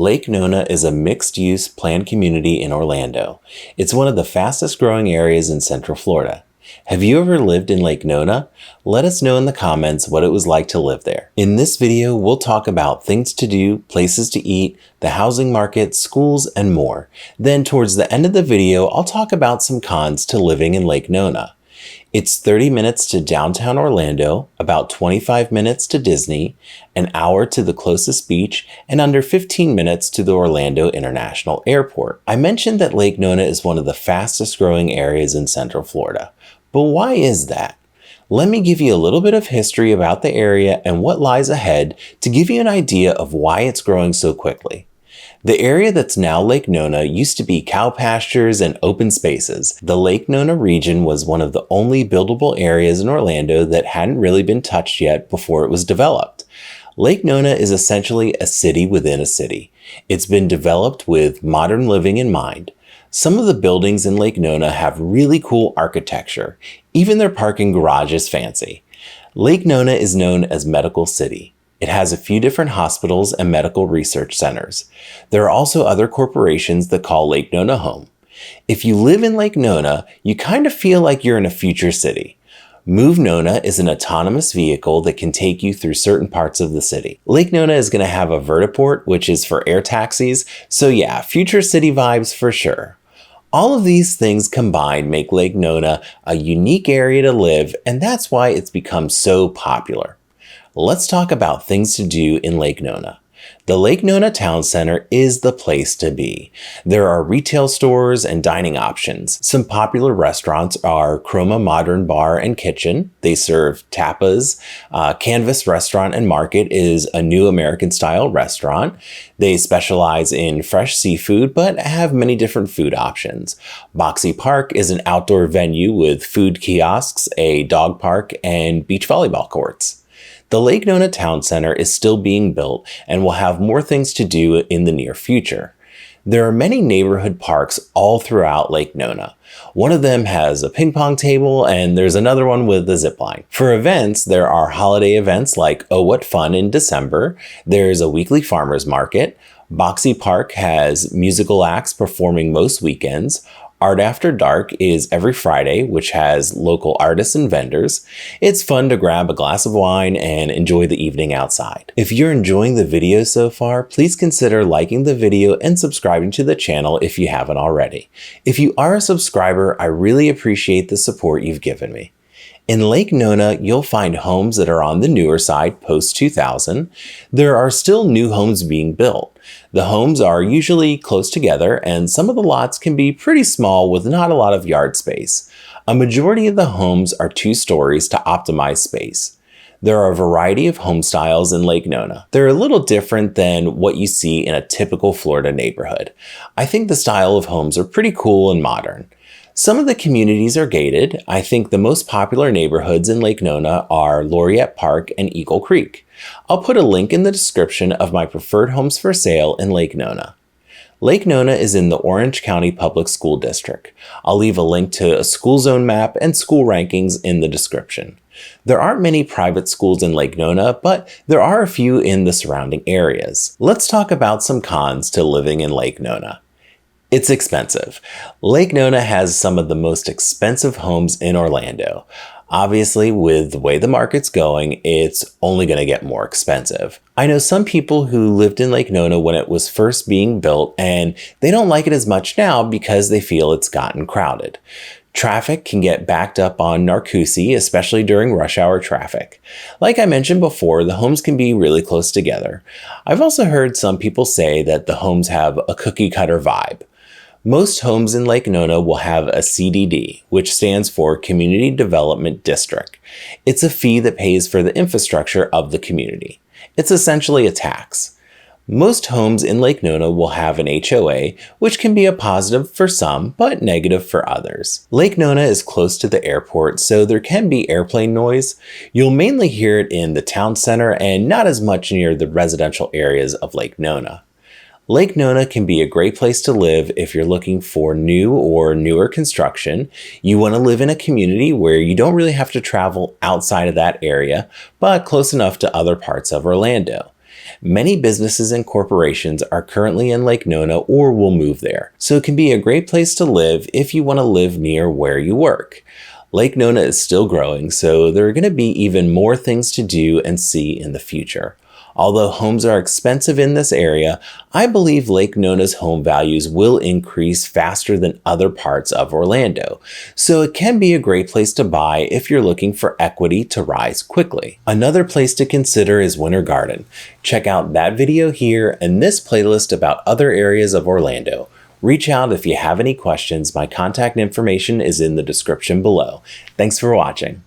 Lake Nona is a mixed-use planned community in Orlando. It's one of the fastest-growing areas in Central Florida. Have you ever lived in Lake Nona? Let us know in the comments what it was like to live there. In this video, we'll talk about things to do, places to eat, the housing market, schools, and more. Then towards the end of the video, I'll talk about some cons to living in Lake Nona. It's 30 minutes to downtown Orlando, about 25 minutes to Disney, an hour to the closest beach, and under 15 minutes to the Orlando International Airport. I mentioned that Lake Nona is one of the fastest growing areas in Central Florida. But why is that? Let me give you a little bit of history about the area and what lies ahead to give you an idea of why it's growing so quickly. The area that's now Lake Nona used to be cow pastures and open spaces. The Lake Nona region was one of the only buildable areas in Orlando that hadn't really been touched yet before it was developed. Lake Nona is essentially a city within a city. It's been developed with modern living in mind. Some of the buildings in Lake Nona have really cool architecture. Even their parking garage is fancy. Lake Nona is known as Medical City. It has a few different hospitals and medical research centers. There are also other corporations that call Lake Nona home. If you live in Lake Nona, you kind of feel like you're in a future city. Move Nona is an autonomous vehicle that can take you through certain parts of the city. Lake Nona is going to have a vertiport, which is for air taxis. So yeah, future city vibes for sure. All of these things combined make Lake Nona a unique area to live, and that's why it's become so popular. Let's talk about things to do in Lake Nona. The Lake Nona Town Center is the place to be. There are retail stores and dining options. Some popular restaurants are Chroma Modern Bar and Kitchen. They serve tapas. Canvas Restaurant and Market is a new American-style restaurant. They specialize in fresh seafood, but have many different food options. Boxy Park is an outdoor venue with food kiosks, a dog park, and beach volleyball courts. The Lake Nona Town Center is still being built and will have more things to do in the near future. There are many neighborhood parks all throughout Lake Nona. One of them has a ping pong table, and there's another one with a zip line. For events, there are holiday events like Oh What Fun in December. There's a weekly farmers market. Boxy Park has musical acts performing most weekends. Art After Dark is every Friday, which has local artists and vendors. It's fun to grab a glass of wine and enjoy the evening outside. If you're enjoying the video so far, please consider liking the video and subscribing to the channel if you haven't already. If you are a subscriber, I really appreciate the support you've given me. In Lake Nona, you'll find homes that are on the newer side post-2000. There are still new homes being built. The homes are usually close together, and some of the lots can be pretty small with not a lot of yard space. A majority of the homes are 2 stories to optimize space. There are a variety of home styles in Lake Nona. They're a little different than what you see in a typical Florida neighborhood. I think the style of homes are pretty cool and modern. Some of the communities are gated. I think the most popular neighborhoods in Lake Nona are Laureate Park and Eagle Creek. I'll put a link in the description of my preferred homes for sale in Lake Nona. Lake Nona is in the Orange County Public School District. I'll leave a link to a school zone map and school rankings in the description. There aren't many private schools in Lake Nona, but there are a few in the surrounding areas. Let's talk about some cons to living in Lake Nona. It's expensive. Lake Nona has some of the most expensive homes in Orlando. Obviously, with the way the market's going, it's only going to get more expensive. I know some people who lived in Lake Nona when it was first being built, and they don't like it as much now because they feel it's gotten crowded. Traffic can get backed up on Narcoossee, especially during rush hour traffic. Like I mentioned before, the homes can be really close together. I've also heard some people say that the homes have a cookie-cutter vibe. Most homes in Lake Nona will have a CDD, which stands for Community Development District. It's a fee that pays for the infrastructure of the community. It's essentially a tax. Most homes in Lake Nona will have an HOA, which can be a positive for some, but negative for others. Lake Nona is close to the airport, so there can be airplane noise. You'll mainly hear it in the town center and not as much near the residential areas of Lake Nona. Lake Nona can be a great place to live if you're looking for new or newer construction. You want to live in a community where you don't really have to travel outside of that area, but close enough to other parts of Orlando. Many businesses and corporations are currently in Lake Nona or will move there, so it can be a great place to live if you want to live near where you work. Lake Nona is still growing, so there are going to be even more things to do and see in the future. Although homes are expensive in this area, I believe Lake Nona's home values will increase faster than other parts of Orlando, so it can be a great place to buy if you're looking for equity to rise quickly. Another place to consider is Winter Garden. Check out that video here and this playlist about other areas of Orlando. Reach out if you have any questions. My contact information is in the description below. Thanks for watching.